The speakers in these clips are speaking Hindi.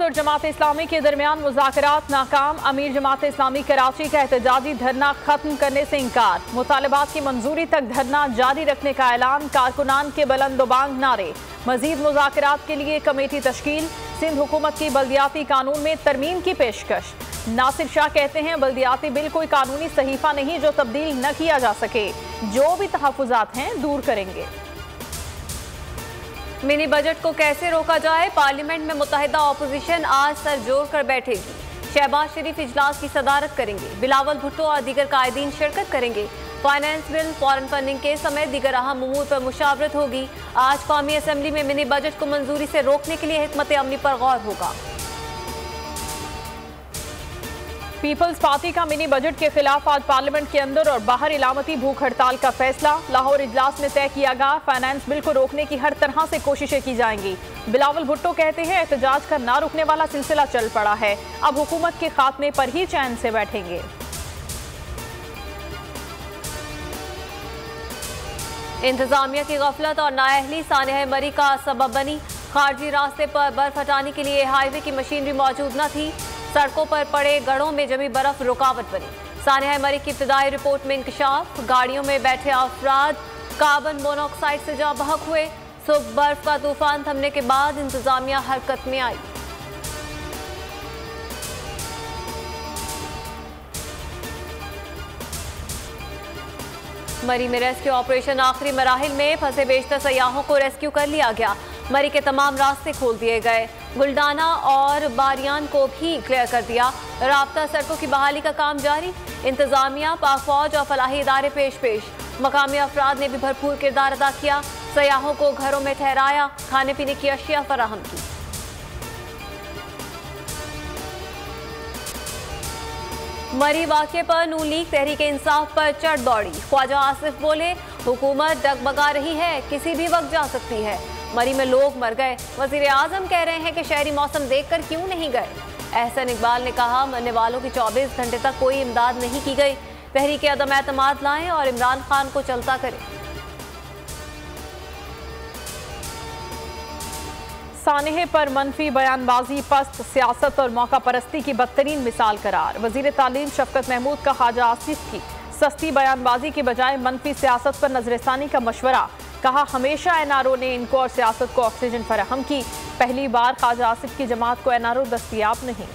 और जमात इस्लामी के दरमियान मुज़ाकरात नाकाम। अमीर जमात इस्लामी कराची का एहतजाजी धरना खत्म करने से इनकार। मुतालबात की मंजूरी तक धरना जारी रखने का ऐलान। कारकुनान के बुलंदबांग नारे। मजीद मुज़ाकरात के लिए कमेटी तश्कील। सिंध हुकूमत की बल्दियाती कानून में तरमीम की पेशकश। नासिर शाह कहते हैं बल्दियाती बिल कोई कानूनी सहीफा नहीं जो तब्दील न किया जा सके। जो भी तहफ़्फ़ुज़ात हैं दूर करेंगे। मिनी बजट को कैसे रोका जाए, पार्लियामेंट में मुत्तहिदा अपोजिशन आज सर जोड़ कर बैठेगी। शहबाज शरीफ इजलास की सदारत करेंगे। बिलावल भुट्टो और दीगर कायदीन शिरकत करेंगे। फाइनेंस बिल, फॉरेन फंडिंग के समेत दीगर अहम उमूर पर मुशावरत होगी। आज कौमी असम्बली में मिनी बजट को मंजूरी से रोकने के लिए हिकमत अमली पर गौर होगा। पीपल्स पार्टी का मिनी बजट के खिलाफ आज पार्लियामेंट के अंदर और बाहर इलामती भूख हड़ताल का फैसला। लाहौर इजलास में तय किया गया फाइनेंस बिल को रोकने की हर तरह से कोशिशें की जाएंगी। बिलावल भुट्टो कहते हैं एहतजाज का ना रुकने वाला सिलसिला चल पड़ा है, अब हुकूमत के खात्मे पर ही चैन से बैठेंगे। इंतजामिया की गफलत और नाअहली सानह मरी का सबब बनी। खारजी रास्ते पर बर्फ हटाने के लिए हाईवे की मशीनरी मौजूद न थी। सड़कों पर पड़े गढ़ों में जमी बर्फ रुकावट बनी। सानह मरी की इब्तिदाई रिपोर्ट में इंकशाफ। गाड़ियों में बैठे अफराद कार्बन मोनोऑक्साइड से जा बहक हुए। सुबह बर्फ का तूफान थमने के बाद इंतजामिया हरकत में आई। मरी में रेस्क्यू ऑपरेशन आखिरी मराहिल में। फंसे बेशतर सयाहों को रेस्क्यू कर लिया गया। मरी के तमाम रास्ते खोल दिए गए। गुलडाना और बारियान को भी क्लियर कर दिया। राब्ता सड़कों की बहाली का काम जारी। इंतजामिया, पाक फौज और फलाही इदारे पेश। मकामी अफराद ने भी भरपूर किरदार अदा किया। सयाहों को घरों में ठहराया, खाने पीने की अशिया फराहम की। मरी वाक़े पर नून लीग तहरीक इंसाफ पर चढ़ दौड़ी। ख्वाजा आसिफ बोले हुकूमत डगमगा रही है, किसी भी वक्त जा सकती है। मरी में लोग मर गए। वज़ीर आज़म कह रहे हैं कि शहरी मौसम देखकर क्यों नहीं गए। एहसन इकबाल ने कहा मरने वालों की 24 घंटे तक कोई इमदाद नहीं की गई। तहरीक अदम एतमाद लाएं और इमरान खान को चलता करें। सानहे पर मनफी बयानबाजी पस्त सियासत और मौका परस्ती की बदतरीन मिसाल करार। वजीर तालीम शफकत महमूद का ख्वाजा आसिफ की सस्ती बयानबाजी के बजाय मनफी सियासत पर नजरसानी का मशवरा। कहा हमेशा एनआरओ ने इनको और सियासत को ऑक्सीजन फराहम की। पहली बार ख्वाजा आसिफ की जमात को एनआरओ दस्तयाब नहीं।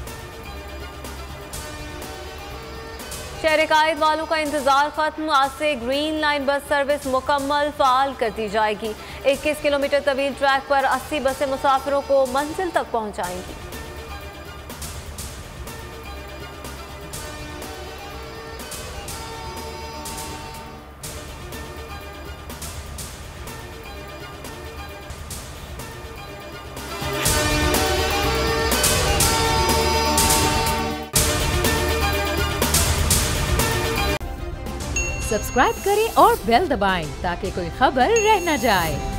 शहर कायद वालों का इंतजार खत्म। आज से ग्रीन लाइन बस सर्विस मुकम्मल फाल कर दी जाएगी। 21 किलोमीटर तवील ट्रैक पर 80 बसें मुसाफिरों को मंजिल तक पहुंचाएंगी। सब्सक्राइब करें और बेल दबाएं ताकि कोई खबर रह न जाए।